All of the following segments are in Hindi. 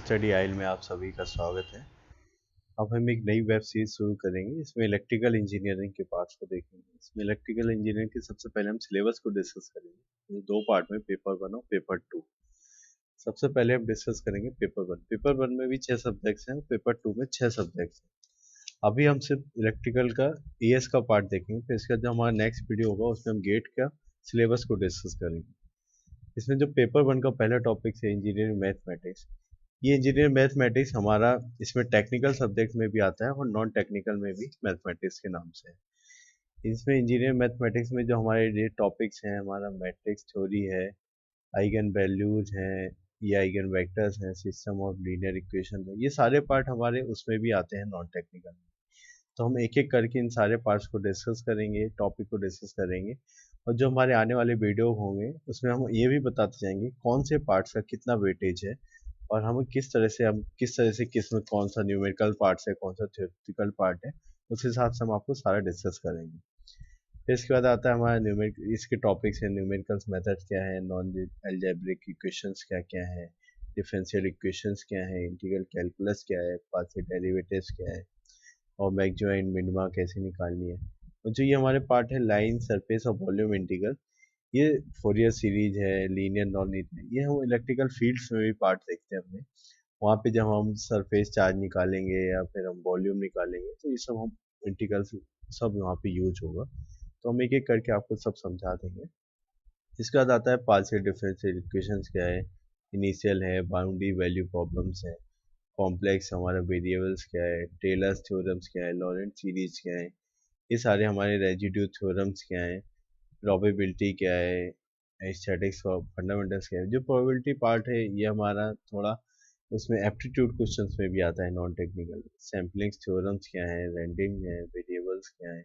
स्टडी आइल में आप सभी का स्वागत है। अब हम एक नई वेब सीरीज शुरू करेंगे। इसमें इलेक्ट्रिकल इंजीनियरिंग के पार्ट्स को देखेंगे। इसमें इलेक्ट्रिकल इंजीनियरिंग के सबसे पहले हम सिलेबस को डिस्कस करेंगे, दो पार्ट में, पेपर 1 और पेपर 2। सबसे पहले हम डिस्कस करेंगे पेपर 1। पेपर 1 में भी 6 सब्जेक्ट्स हैं और पेपर 2 में 6 सब्जेक्ट्स हैं। अभी हम सिर्फ इलेक्ट्रिकल का ईएस का पार्ट देखेंगे, फिर इसका जो हमारा नेक्स्ट वीडियो होगा उसमें हम गेट का सिलेबस को डिस्कस करेंगे। इसमें जो पेपर 1 का पहला टॉपिक है इंजीनियरिंग मैथमेटिक्स। ये इंजीनियर मैथमेटिक्स हमारा इसमें टेक्निकल सब्जेक्ट में भी आता है और नॉन टेक्निकल में भी मैथमेटिक्स के नाम से है। इसमें इंजीनियर मैथमेटिक्स में जो हमारे ये टॉपिक्स हैं, हमारा मैट्रिक्स थ्योरी है, आइगन वैल्यूज हैं, ये आइगन वेक्टर्स हैं, सिस्टम ऑफ लीनियर इक्वेशन है, ये सारे पार्ट हमारे उसमें भी आते हैं नॉन टेक्निकल में। तो हम एक एक करके इन सारे पार्ट्स को डिस्कस करेंगे, टॉपिक को डिस्कस करेंगे। और जो हमारे आने वाले वीडियो होंगे उसमें हम ये भी बताते जाएंगे कौन से पार्ट्स का कितना वेटेज है, और हम किस तरह से किस में कौन सा न्यूमेरिकल पार्ट है, कौन सा थ्योरेटिकल पार्ट है, उस हिसाब से हम आपको सारा डिस्कस करेंगे। फिर इसके बाद आता है हमारा न्यूमेरिक, इसके टॉपिक्स है न्यूमेरिकल्स मेथड क्या है, नॉन अलजेब्रिक इक्वेशंस क्या क्या है, डिफरेंशियल इक्वेशंस क्या है, इंटीग्रल कैलकुलस क्या है, पार्शियल डेरिवेटिव्स क्या है, और मैक्सिमा एंड मिनिमा कैसे निकालनी है। और जो ये हमारे पार्ट है लाइन, सरफेस और वॉल्यूम इंटीग्रल, ये फोरियर सीरीज है, लीनियर नॉन लीनियर, ये हम इलेक्ट्रिकल फील्ड्स में भी पार्ट देखते हैं अपने। वहाँ पे जब हम सरफेस चार्ज निकालेंगे या फिर हम वॉल्यूम निकालेंगे तो ये सब हम इंटीग्रल सब वहाँ पे यूज होगा। तो हम एक एक करके आपको सब समझा देंगे। इसके बाद आता है पार्शियल डिफरेंशियल इक्वेशंस क्या है, इनिशियल है, बाउंड्री वैल्यू प्रॉब्लम्स है, कॉम्प्लेक्स हमारा वेरिएबल्स क्या है, टेलर्स थ्योरम्स क्या है, लॉरेंट सीरीज क्या है, ये सारे हमारे रेजिड्यू थ्योरम्स क्या है, प्रोबेबिलिटी क्या है, स्टैटिक्स फंडामेंटल्स क्या है। जो प्रोबेबिलिटी पार्ट है ये हमारा थोड़ा उसमें एप्टीट्यूड क्वेश्चंस में भी आता है नॉन टेक्निकल। सैम्पलिंग थ्योरम्स क्या है, रेंडिंग है, वेरिएबल्स क्या है,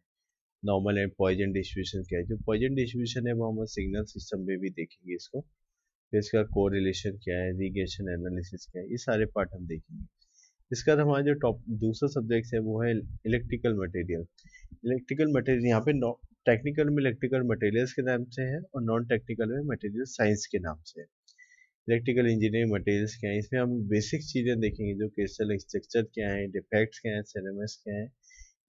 नॉर्मल एंड पॉइजन डिस्ट्रीब्यूशन क्या है। जो पॉइजन डिस्ट्रीब्यूशन है वो हम सिग्नल सिस्टम में भी देखेंगे इसको। फिर इसका कोरिलेशन क्या है, रिग्रेशन एनालिसिस क्या है, ये सारे पार्ट हम देखेंगे। इसके बाद हमारा जो टॉप दूसरा सब्जेक्ट है वो है इलेक्ट्रिकल मटेरियल। इलेक्ट्रिकल मटेरियल यहाँ पे टेक्निकल में इलेक्ट्रिकल मटेरियल्स के नाम से है और नॉन टेक्निकल में मटेरियल साइंस के नाम से है। इलेक्ट्रिकल इंजीनियरिंग मटेरियल्स क्या है, इसमें हम बेसिक चीज़ें देखेंगे, जो क्रिस्टल स्ट्रक्चर क्या है, डिफेक्ट्स क्या है, सेरेमस क्या है,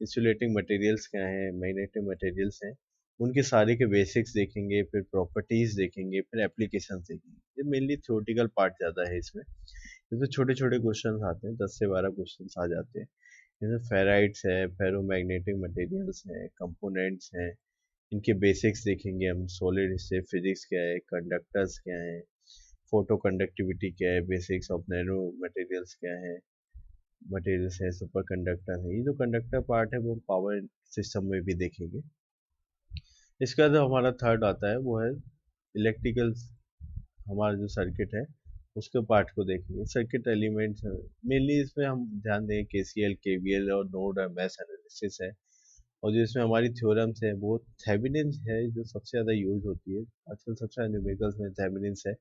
इंसुलेटिंग मटेरियल्स क्या है, मैग्नेटिक मटेरियल्स हैं, उनके सारे के बेसिक्स देखेंगे, फिर प्रॉपर्टीज देखेंगे, फिर एप्लीकेशंस देखेंगे। ये मेनली थ्योरेटिकल पार्ट ज़्यादा है इसमें। इसमें छोटे छोटे क्वेश्चन आते हैं, 10 से 12 क्वेश्चन आ जाते हैं। इसमें फेराइड्स है, फेरोमैग्नेटिक मटेरियल्स हैं, कंपोनेंट्स हैं, इनके बेसिक्स देखेंगे हम। सॉलिड से फिजिक्स क्या है, कंडक्टर्स क्या है, फोटो कंडक्टिविटी क्या है, बेसिक्स ऑफ नैनो मटेरियल्स क्या है, मटेरियल्स है, सुपर कंडक्टर है। ये जो कंडक्टर पार्ट है वो पावर सिस्टम में भी देखेंगे। इसका जो हमारा थर्ड आता है वो है इलेक्ट्रिकल, हमारा जो सर्किट है उसके पार्ट को देखेंगे। सर्किट एलिमेंट्स मेनली इसमें हम ध्यान दें, केसीएल, केवीएल और नोड और मैश एनालिसिस है। और जो इसमें हमारी थ्योरम्स है वो थेवेनिन है, जो सबसे ज़्यादा यूज होती है आजकल। सबसे ज़्यादा न्यूमेरिकल्स में थेवेनिन्स है।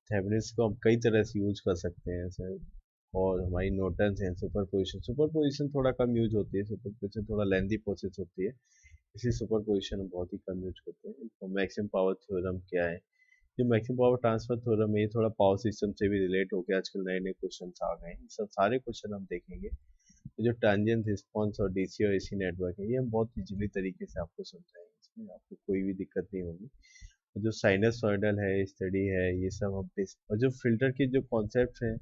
थेवेनिन्स को हम कई तरह से यूज कर सकते हैं ऐसे। और हमारी नोटन्स हैं, सुपरपोजिशन। सुपरपोजिशन थोड़ा कम यूज होती है, सुपरपोजिशन थोड़ा लेंदी प्रोसेस होती है, इसलिए सुपरपोजिशन हम बहुत ही कम यूज करते हैं। तो मैक्सिमम पावर थ्योरम क्या है, जो मैक्सिमम पावर ट्रांसफर थ्योरम है, ये थोड़ा पावर सिस्टम से भी रिलेट होकर आजकल नए नए क्वेश्चन आ गए हैं। सब सारे क्वेश्चन हम देखेंगे। तो जो ट्रांजिएंट रिस्पॉन्स और डीसी और एसी नेटवर्क है, ये हम बहुत इजीली तरीके से आपको समझाएंगे, इसमें आपको कोई भी दिक्कत नहीं होगी। और जो साइनसॉइडल है स्टडी है, ये सब हम और जो फिल्टर के जो कॉन्सेप्ट हैं,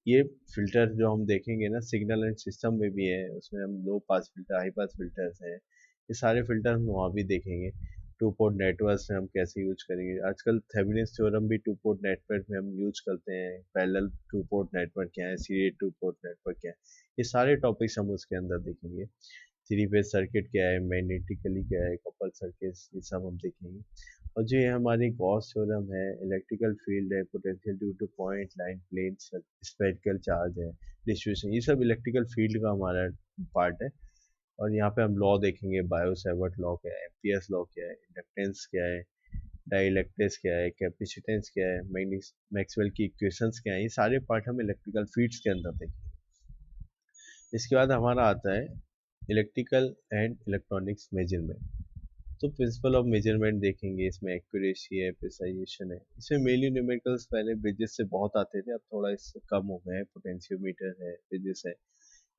ये फिल्टर जो हम देखेंगे ना, सिग्नल एंड सिस्टम में भी है, उसमें हम low pass filter, high pass filters हैं, ये सारे फिल्टर हम वहाँ भी देखेंगे। टू पोर्ट नेटवर्क में हम कैसे यूज करेंगे, आजकल थेवेनिन थ्योरम भी टू पोर्ट नेटवर्क में हम यूज करते हैं। पैरेलल टू पोर्ट नेटवर्क क्या है, सीरीज टू पोर्ट नेटवर्क क्या है, ये सारे टॉपिक्स हम उसके अंदर देखेंगे। थ्री फेज सर्किट क्या है, मैग्नेटिकली क्या है, कपल सर्किट, ये सब हम देखेंगे। और जो ये हमारी गॉस थ्योरम है, इलेक्ट्रिकल फील्ड है, potential due to point line plane, spherical charge है, डिस्ट्रीब्यूशन, ये सब इलेक्ट्रिकल फील्ड का हमारा पार्ट है। और यहाँ पे हम लॉ देखेंगे, बायो सेवर्ट लॉ क्या है, एम्पियर्स लॉ क्या है, इंडक्टेंस क्या है, डाइलेक्ट्रिक्स क्या है, कैपेसिटेंस क्या है, मैक्सवेल की इक्वेशंस क्या है, ये सारे पार्ट हम इलेक्ट्रिकल फील्ड्स के अंदर देखेंगे। इसके बाद हमारा आता है इलेक्ट्रिकल एंड इलेक्ट्रॉनिक्स मेजरमेंट। तो प्रिंसिपल ऑफ मेजरमेंट देखेंगे, इसमें एक्यूरेसी है, प्रिसाइजेशन है। इसमें मेनली न्यूमेरिकल्स पहले ब्रिजेस से बहुत आते थे, अब थोड़ा इससे कम हो गए हैं। पोटेंशियोमीटर है, ब्रिजेस है,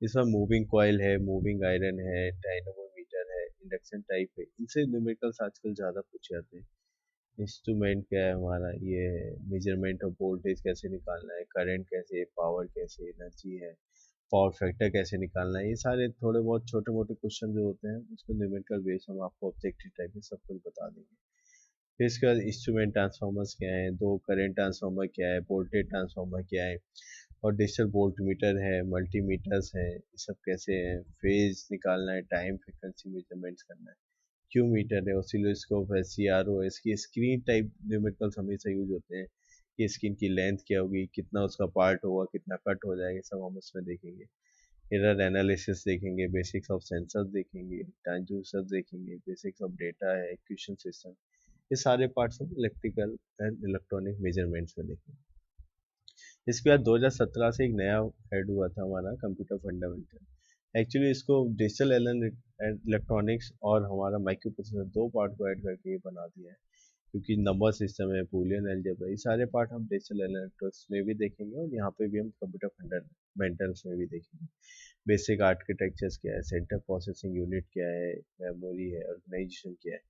इसमें मूविंग कॉइल है, मूविंग आयरन है, डायनमोमीटर है, इंडक्शन टाइप है। इनसे न्यूमेरिकल्स आजकल ज़्यादा पूछे जाते हैं। इंस्ट्रूमेंट क्या है हमारा, ये है मेजरमेंट ऑफ वोल्टेज कैसे निकालना है, करंट कैसे, पावर कैसे, एनर्जी है, पावर फैक्टर कैसे निकालना है। ये सारे थोड़े बहुत छोटे मोटे क्वेश्चन जो होते हैं उसको न्यूमेरिकल बेस हम आपको ऑब्जेक्टिव टाइप में सब कुछ बता देंगे। फिर इसके बाद इंस्ट्रूमेंट ट्रांसफार्मर्स क्या है, दो करंट ट्रांसफार्मर क्या है, वोल्टेज ट्रांसफार्मर क्या है, और डिजिटल वोल्ट मीटर है, मल्टीमीटर्स है, ये सब कैसे है, फेज निकालना है, टाइम फ्रीक्वेंसी मेजरमेंट्स करना है, क्यू मीटर है, ऑसिलोस्कोप है, सीआरओ है। इसकी स्क्रीन टाइप न्यूमेरिकल्स हमेशा यूज होते हैं कि स्क्रीन की लेंथ क्या होगी, कितना उसका पार्ट होगा, कितना कट हो जाएगा, सब हम उसमें देखेंगे। एरर एनालिसिस देखेंगे, बेसिक्स ऑफ सेंसर्स देखेंगे, ट्रांसड्यूसर देखेंगे, बेसिक्स ऑफ डेटा है, इक्वेशन सिस्टम। ये सारे पार्ट्स हम इलेक्ट्रिकल एंड इलेक्ट्रॉनिक मेजरमेंट्स में देखेंगे। इसके बाद 2017 से एक नया ऐड हुआ था हमारा कंप्यूटर फंडामेंटल। एक्चुअली इसको डिजिटल इलेक्ट्रॉनिक्स और हमारा माइक्रो प्रोसेसर दो पार्ट को ऐड करके ये बना दिया है। क्योंकि नंबर सिस्टम है, बूलियन अलजेब्रा, ये सारे पार्ट हम डिजिटल इलेक्ट्रॉनिक्स में भी देखेंगे और यहाँ पे भी हम कंप्यूटर फंडामेंटल्स में भी देखेंगे। बेसिक आर्किटेक्चर्स क्या है, सेंटर प्रोसेसिंग यूनिट क्या है, मेमोरी है, ऑर्गेनाइजेशन क्या है।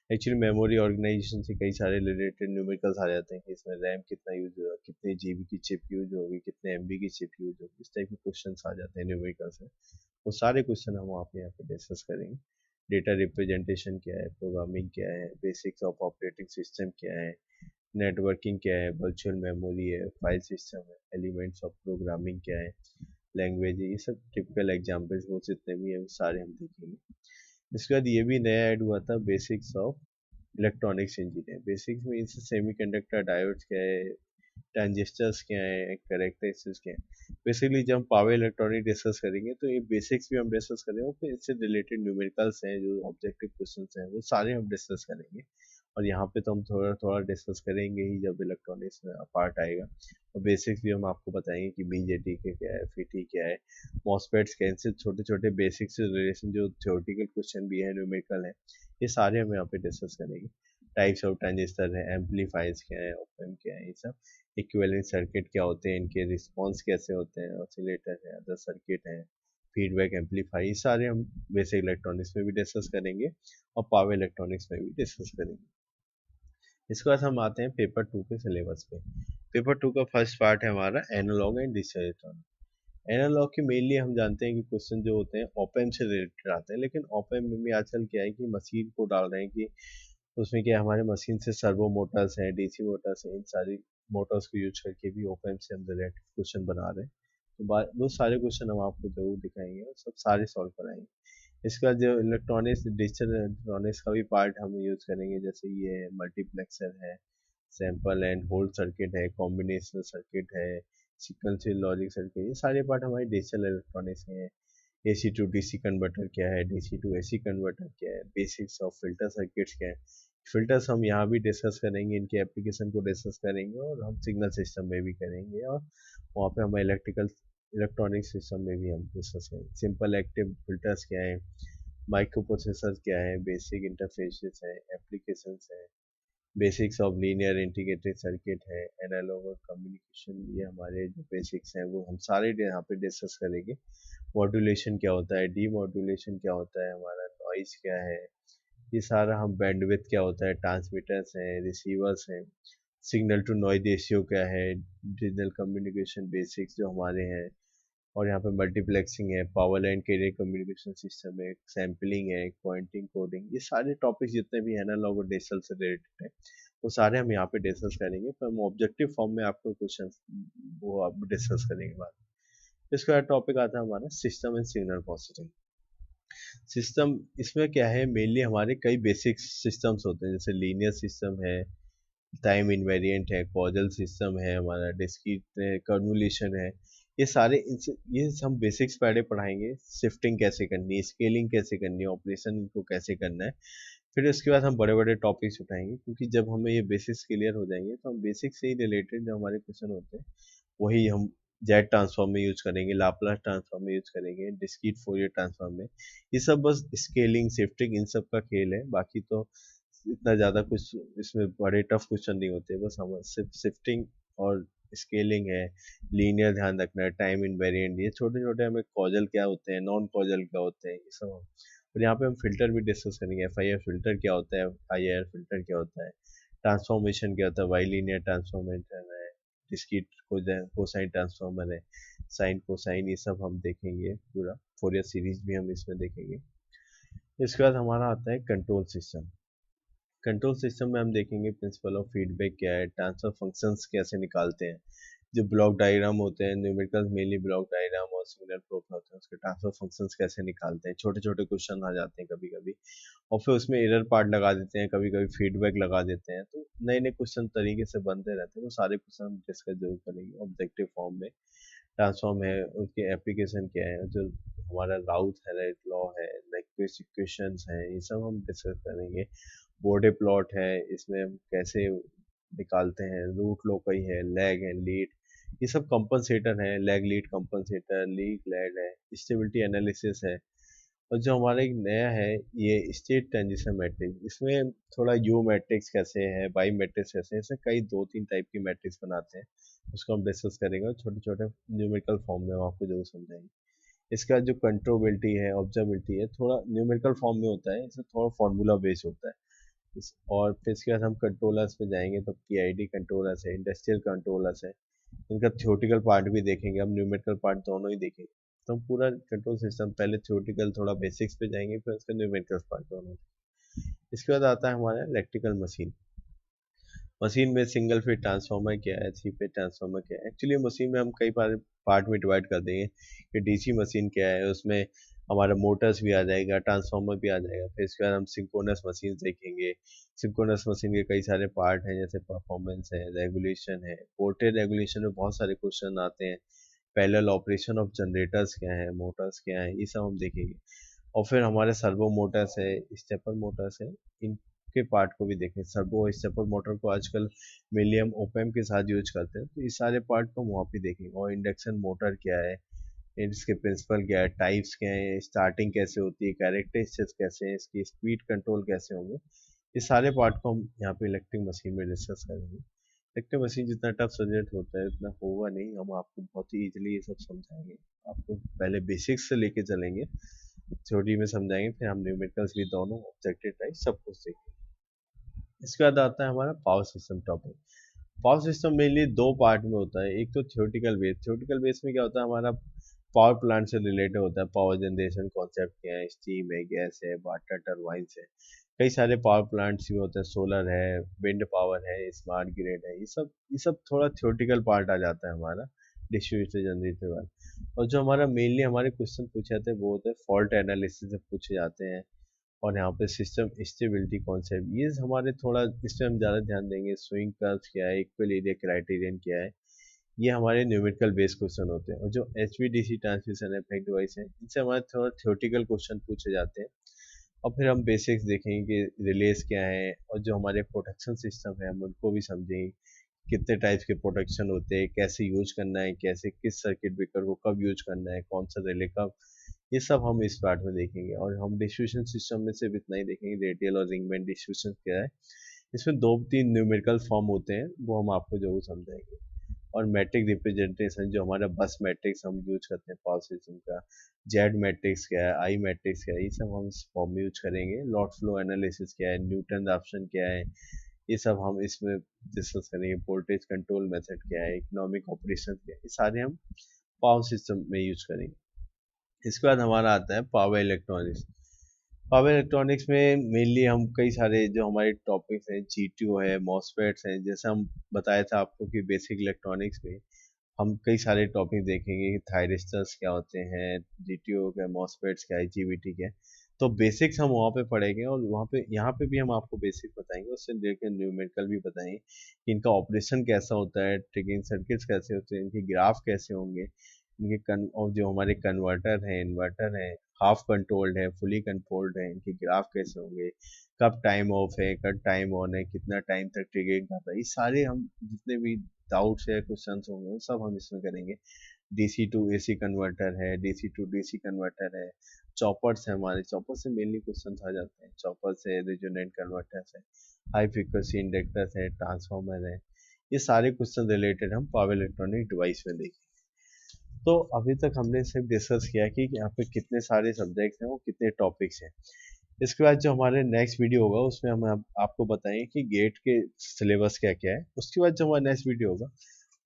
एक्चुअली मेमोरी ऑर्गेनाइजेशन से कई सारे रिलेटेड न्यूमेरिकल्स आ जाते हैं कि इसमें रैम कितना यूज होगा, कितने जीबी की चिप यूज होगी, कितने एमबी की चिप यूज होगी, इस टाइप के क्वेश्चन आ जाते हैं न्यूमेरिकल्स में। वो सारे क्वेश्चन हम आप यहाँ पे डिस्कस करेंगे। डेटा रिप्रेजेंटेशन क्या है, प्रोग्रामिंग क्या है, बेसिक्स ऑफ ऑपरेटिंग सिस्टम क्या है, नेटवर्किंग क्या है, वर्चुअल मेमोरी है, फाइल सिस्टम है, एलिमेंट्स ऑफ प्रोग्रामिंग क्या है, लैंग्वेज है। ये सब टिपिकल एग्जाम्पल्स वो जितने भी है वो सारे हम देखेंगे। इसके बाद ये भी नया ऐड हुआ था, basics of electronics engineer. Basics में इनसे सेमीकंडक्टर डायोड्स क्या है, ट्रांजिस्टर्स क्या है, कैरेक्टरिस्टिक्स क्या है। बेसिकली जब हम पावर इलेक्ट्रॉनिक डिस्कस करेंगे तो ये बेसिक्स भी हम डिस्कस करेंगे, फिर इससे रिलेटेड न्यूमेरिकल्स हैं जो ऑब्जेक्टिव क्वेश्चंस हैं वो सारे हम डिस्कस करेंगे। और यहाँ पे तो हम थोड़ा थोड़ा डिस्कस करेंगे ही जब इलेक्ट्रॉनिक्स में पार्ट आएगा। और बेसिक्स भी हम आपको बताएंगे कि बीजेटी के क्या है, फिटी क्या है, मॉसफेट्स क्या है। इनसे छोटे छोटे बेसिक से रिलेशन जो थ्योरेटिकल क्वेश्चन भी है, न्यूमेरिकल है, ये सारे हम यहाँ पे डिस्कस करेंगे। टाइप्स ऑफ ट्रांजिस्टर है, एम्पलीफायर्स क्या है, ऑप एम्प क्या है, ये सब। इक्विवेलेंट सर्किट क्या होते हैं, इनके रिस्पॉन्स कैसे होते हैं, ऑसिलेटर है, अदर सर्किट है, फीडबैक एम्पलीफायर, ये सारे हम बेसिक इलेक्ट्रॉनिक्स में भी डिस्कस करेंगे और पावर इलेक्ट्रॉनिक्स में भी डिस्कस करेंगे। इसके बाद हम आते हैं पेपर 2 के सिलेबस पे। पेपर 2 का फर्स्ट पार्ट है हमारा analog and digital electronics. Analog की मेनली हम जानते हैं कि क्वेश्चन जो होते हैं ऑपएम्प से रिलेटेड आते हैं, लेकिन ऑपएम्प में भी आजकल क्या है कि मशीन को डाल रहे हैं कि उसमें क्या है, हमारे मशीन से सर्वो मोटर्स हैं, डीसी मोटर्स हैं, इन सारी मोटर्स को यूज करके भी ऑपएम्प से हम रिलेटेड क्वेश्चन बना रहे हैं। तो वो सारे क्वेश्चन हम आपको जरूर दिखाएंगे और सब सारे सॉल्व कराएंगे। इसका जो इलेक्ट्रॉनिक्स डिजिटल इलेक्ट्रॉनिक्स का भी पार्ट हम यूज करेंगे, जैसे ये मल्टीप्लेक्सर है, सैंपल एंड होल्ड सर्किट है, कॉम्बिनेशनल सर्किट है, सीक्वेंशियल लॉजिक सर्किट, ये सारे पार्ट हमारे डिजिटल इलेक्ट्रॉनिक्स में है। एसी टू डीसी कन्वर्टर क्या है, डीसी टू एसी कन्वर्टर क्या है, बेसिक्स ऑफ फिल्टर सर्किट्स क्या है। फिल्टर्स हम यहाँ भी डिस्कस करेंगे, इनके एप्लीकेशन को डिस्कस करेंगे और हम सिग्नल सिस्टम में भी करेंगे, और वहाँ पे हम इलेक्ट्रॉनिक सिस्टम में भी हम डिस्कस करेंगे। सिंपल एक्टिव फिल्टर्स क्या है, माइक्रो प्रोसेसर क्या है, बेसिक इंटरफेसेस है, एप्लीकेशंस है, basics of linear integrated circuit है, एनालॉग और कम्युनिकेशन, ये हमारे जो बेसिक्स हैं वो हम सारे यहाँ पे डिस्कस करेंगे। मॉड्यूलेशन क्या होता है, डी मॉड्यूलेशन क्या होता है, हमारा नॉइज क्या है, ये सारा हम बैंडविड्थ क्या होता है, ट्रांसमीटर्स हैं, रिसीवर्स हैं, सिग्नल टू नॉइज रेशियो क्या है, डिजिटल कम्युनिकेशन बेसिक्स जो हमारे हैं, और यहाँ पे मल्टीप्लेक्सिंग है, power line carrier communication system है, सैम्पलिंग है, पॉइंटिंग कोडिंग, ये सारे टॉपिक्स जितने भी एनालॉग और डिजिटल से रिलेटेड है वो सारे हम यहाँ पे डिस्कस करेंगे, पर हम ऑब्जेक्टिव फॉर्म में आपको क्वेश्चन वो आप डिस्कस करेंगे बाद में। इसका टॉपिक आता है हमारा system and signal processing. System इसमें क्या है, मेनली हमारे कई बेसिक सिस्टम्स होते हैं, जैसे लीनियर सिस्टम है, टाइम इनवेरिएंट है, कॉजल सिस्टम है, हमारा डिस्क्रीट कन्वोल्यूशन है। ये सारे ये हम बेसिक्स पहले पढ़ाएंगे, शिफ्टिंग कैसे करनी है, स्केलिंग कैसे करनी है, ऑपरेशन को कैसे करना है। फिर उसके बाद हम बड़े बड़े टॉपिक्स उठाएंगे, क्योंकि जब हमें ये बेसिक्स क्लियर हो जाएंगे तो हम बेसिक्स से ही रिलेटेड जो हमारे क्वेश्चन होते हैं वही हम जेड ट्रांसफॉर्म में यूज करेंगे, लाप्लास ट्रांसफॉर्म में यूज करेंगे, डिस्क्रीट फोरियर ट्रांसफॉर्म में। ये सब बस स्केलिंग शिफ्टिंग इन सब का खेल है, बाकी तो इतना ज़्यादा कुछ इसमें बड़े टफ क्वेश्चन नहीं होते, बस हम सिर्फ शिफ्टिंग और स्केलिंग है, लीनियर ध्यान रखना है, टाइम इनवेरिएंट, ये छोटे छोटे हमें कॉजल क्या होते हैं, नॉन कॉजल क्या होते हैं, ये सब और यहाँ पे हम फिल्टर भी डिस्कस करेंगे, एफ आई आर फिल्टर क्या होता है, आई आर फिल्टर क्या होता है, ट्रांसफॉर्मेशन क्या होता है, वाई लीनियर ट्रांसफॉर्मेशन है, डिस्क्रीट कोसाइन ट्रांसफॉर्मर है, साइन कोसाइन, ये सब हम देखेंगे पूरा, फोरियर सीरीज भी हम इसमें देखेंगे। इसके बाद हमारा आता है कंट्रोल सिस्टम। कंट्रोल सिस्टम में हम देखेंगे प्रिंसिपल ऑफ फीडबैक क्या है, ट्रांसफर फंक्शंस कैसे निकालते हैं, जो ब्लॉक डायग्राम होते हैं, न्यूमेरिकल मेनली ब्लॉक डायग्राम और सिग्नल फ्लो होते हैं, उसके ट्रांसफर फंक्शंस कैसे निकालते हैं, छोटे छोटे क्वेश्चन आ जाते हैं कभी कभी, और फिर उसमें एरर पार्ट लगा देते हैं, कभी कभी फीडबैक लगा देते हैं, तो नए नए क्वेश्चन तरीके से बनते रहते हैं, वो सारे क्वेश्चन हम डिस्कस जरूर करेंगे ऑब्जेक्टिव फॉर्म में। ट्रांसफॉर्म है, उसके एप्लीकेशन क्या है, जो हमारा राउथ है, राइट लॉ है, लाइक इक्वेशंस है, ये सब हम डिस्कस करेंगे। बोर्डे प्लॉट है, इसमें हम कैसे निकालते हैं, रूट लोकई है, लैग है, लीड, ये सब कंपनसेटर है, lag lead compensator, lead lag है, स्टेबिलिटी एनालिसिस है। और जो हमारा एक नया है ये स्टेट ट्रांजिशन मैट्रिक्स, इसमें थोड़ा यू मैट्रिक्स कैसे है, बाई मैट्रिक्स कैसे है, ऐसे कई दो तीन टाइप की मैट्रिक्स बनाते हैं, उसको हम डिस्कस करेंगे और छोटे छोटे न्यूमेरिकल फॉर्म में हम आपको जरूर समझाएंगे। इसका जो कंट्रोबिलिटी है, ऑब्जर्बिलिटी है, थोड़ा न्यूमेरिकल फॉर्म में होता है, इससे थोड़ा फॉर्मूला बेस होता है। और फिर इसके बाद हम कंट्रोलर्स पे जाएंगे, तो पीआईडी कंट्रोलर्स है, इंडस्ट्रियल कंट्रोलर्स है, इनका थ्योरेटिकल पार्ट भी देखेंगे, हम न्यूमेरिकल पार्ट दोनों ही देखेंगे। तो हम पूरा कंट्रोल सिस्टम पहले थ्योरेटिकल थोड़ा बेसिक्स पे जाएंगे, फिर उसका न्यूमेरिकल पार्ट दोनों। इसके बाद आता है हमारा इलेक्ट्रिकल मशीन। मशीन में सिंगल फेज ट्रांसफार्मर क्या है, थ्री फेज ट्रांसफार्मर क्या है, एक्चुअली मशीन में हम कई बार पार्ट में डिवाइड कर देंगे कि डीसी मशीन क्या है, उसमें हमारा मोटर्स भी आ जाएगा, ट्रांसफार्मर भी आ जाएगा, फिर इसके बाद हम सिंक्रोनस मशीन देखेंगे। सिंक्रोनस मशीन के कई सारे पार्ट हैं, जैसे परफॉर्मेंस है, रेगुलेशन है, वोल्टेज रेगुलेशन में बहुत सारे क्वेश्चन आते हैं, पैरेलल ऑपरेशन ऑफ जनरेटर्स क्या है, मोटर्स क्या है, ये सब हम देखेंगे। और फिर हमारे सर्वो मोटर्स है, स्टेपर मोटर्स है, इनके पार्ट को भी देखें। सर्वो स्टेपर मोटर को आजकल मेनली हम ओपैम के साथ यूज करते हैं, तो इस सारे पार्ट को हम वहाँ पे देखेंगे। और इंडक्शन मोटर क्या है, इसके प्रिंसिपल क्या है, टाइप्स क्या है, स्टार्टिंग कैसे होती है, कैरेक्टरिस्टिक्स कैसे हैं, इसकी स्पीड कंट्रोल कैसे होंगे, इस सारे पार्ट को हम यहाँ पे इलेक्ट्रिक मशीन में डिस्कस करेंगे। इलेक्ट्रिक मशीन जितना टफ सब्जेक्ट होता है उतना होगा नहीं, हम आपको बहुत ही इजीली ये सब समझाएंगे। आपको पहले बेसिक्स से लेके चलेंगे, थ्योरी में समझाएंगे, फिर हम न्यूमेरिकल्स भी दोनों ऑब्जेक्टिव टाइप सब कुछ देखेंगे। इसके बाद आता है हमारा power system topic. Power system mainly दो पार्ट में होता है, एक तो थ्योरेटिकल बेस। थ्योरेटिकल बेस में क्या होता है, हमारा पावर प्लांट से रिलेटेड होता है, पावर जनरेशन कॉन्सेप्ट क्या है, स्टीम है, गैस है, वाटर टरबाइंस है, कई सारे पावर प्लांट्स भी होते हैं, सोलर है, विंड पावर है, स्मार्ट ग्रिड है, ये सब थोड़ा थ्योरेटिकल पार्ट आ जाता है हमारा डिस्ट्रीब्यूटेड जनरेटर वाला। और जो हमारा मेनली हमारे क्वेश्चन पूछे जाते हैं वो होते हैं फॉल्ट एनालिसिस से पूछे जाते हैं, और यहाँ पे सिस्टम स्टेबिलिटी कॉन्सेप्ट, ये हमारे थोड़ा इस पे हम ज़्यादा ध्यान देंगे। स्विंग कर्व्स क्या है, इक्वल एरिया क्राइटेरियन क्या है, ये हमारे न्यूमेरिकल बेस्ड क्वेश्चन होते हैं। और जो एचवीडीसी ट्रांसमिशन इफेक्ट डिवाइस है, इनसे हमारे थोड़ा थ्योरेटिकल क्वेश्चन पूछे जाते हैं। और फिर हम बेसिक्स देखेंगे कि रिलेज क्या है, और जो हमारे प्रोटेक्शन सिस्टम है हम उनको भी समझेंगे, कितने टाइप्स के प्रोटेक्शन होते हैं, कैसे यूज करना है, कैसे किस सर्किट ब्रेकर को कब यूज करना है, कौन सा रिले कब, ये सब हम इस पार्ट में देखेंगे। और हम डिस्ट्रीब्यूशन सिस्टम में सिर्फ इतना ही देखेंगे, रेडियल और रिंग बैंड डिस्ट्रीब्यूशन क्या है, इसमें दो तीन न्यूमेरिकल फॉर्म होते हैं, वो हम आपको जरूर समझाएंगे। और मैट्रिक रिप्रेजेंटेशन, जो हमारा बस मैट्रिक्स हम यूज करते हैं पावर सिस्टम का, जेड मैट्रिक्स क्या है, आई मैट्रिक्स क्या है, ये सब हम इस फॉर्म में यूज करेंगे। लॉट फ्लो एनालिसिस क्या है, न्यूटन ऑप्शन क्या है, ये सब हम इसमें डिस्कस करेंगे। वोल्टेज कंट्रोल मेथड क्या है, इकोनॉमिक ऑपरेशन क्या है, ये सारे हम पावर सिस्टम में यूज करेंगे। इसके बाद हमारा आता है पावर इलेक्ट्रॉनिक्स। पावर इलेक्ट्रॉनिक्स में मेनली हम कई सारे जो हमारे टॉपिक्स हैं, जीटीओ है, मॉसफेट्स हैं, जैसे हम बताया था आपको कि बेसिक इलेक्ट्रॉनिक्स में हम कई सारे टॉपिक देखेंगे कि थायरिस्टर्स क्या होते हैं, जीटीओ क्या, मॉसफेट्स क्या है, जीवीटी क्या है। तो बेसिक्स हम वहाँ पे पढ़ेंगे, और वहाँ पे यहाँ पे भी हम आपको बेसिक बताएंगे, उससे लेकर न्यूमेरिकल भी बताएंगे कि इनका ऑपरेशन कैसा होता है, ट्रिगिंग सर्किट्स कैसे होते हैं, इनके ग्राफ कैसे होंगे, इनके और जो हमारे कन्वर्टर है, इन्वर्टर है, हाफ कंट्रोल्ड है, फुली कंट्रोल्ड है, इनके ग्राफ कैसे होंगे, कब टाइम ऑफ है, कब टाइम ऑन है, कितना टाइम तक ट्रिगरिंग करता है, ये सारे हम जितने भी डाउट्स है, क्वेश्चंस होंगे, वो सब हम इसमें करेंगे। DC टू AC कन्वर्टर है, DC टू DC कन्वर्टर है, चॉपर्स है, हमारे चॉपर से मेनली क्वेश्चन आ जाते हैं, चॉपर्स है, रेजोनेंट कन्वर्टर्स है, हाई फ्रीक्वेंसी इंडक्टर्स है, ट्रांसफार्मर है, ये सारे क्वेश्चन रिलेटेड हम पावर इलेक्ट्रॉनिक डिवाइस में देखें। तो अभी तक हमने सिर्फ डिस्कस किया कि यहाँ पे कितने सारे सब्जेक्ट्स हैं और कितने टॉपिक्स हैं। इसके बाद जो हमारे नेक्स्ट वीडियो होगा उसमें हम आपको बताएंगे कि गेट के सिलेबस क्या क्या है। उसके बाद जो हमारा नेक्स्ट वीडियो होगा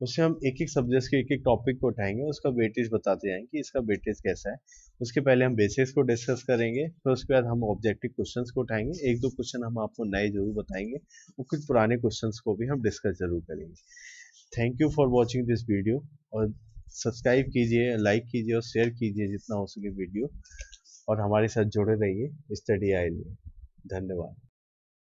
उसमें हम एक एक सब्जेक्ट के एक एक टॉपिक को उठाएंगे, उसका वेटेज बताते जाएंगे कि इसका वेटेज कैसा है। उसके पहले हम बेसिक्स को डिस्कस करेंगे, फिर उसके बाद हम ऑब्जेक्टिव क्वेश्चंस को उठाएंगे, एक दो क्वेश्चन हम आपको नए जरूर बताएंगे और कुछ पुराने क्वेश्चंस को भी हम डिस्कस जरूर करेंगे। Thank you for watching this video, और सब्सक्राइब कीजिए, लाइक कीजिए और शेयर कीजिए जितना हो सके वीडियो, और हमारे साथ जुड़े रहिए स्टडी आई में। धन्यवाद।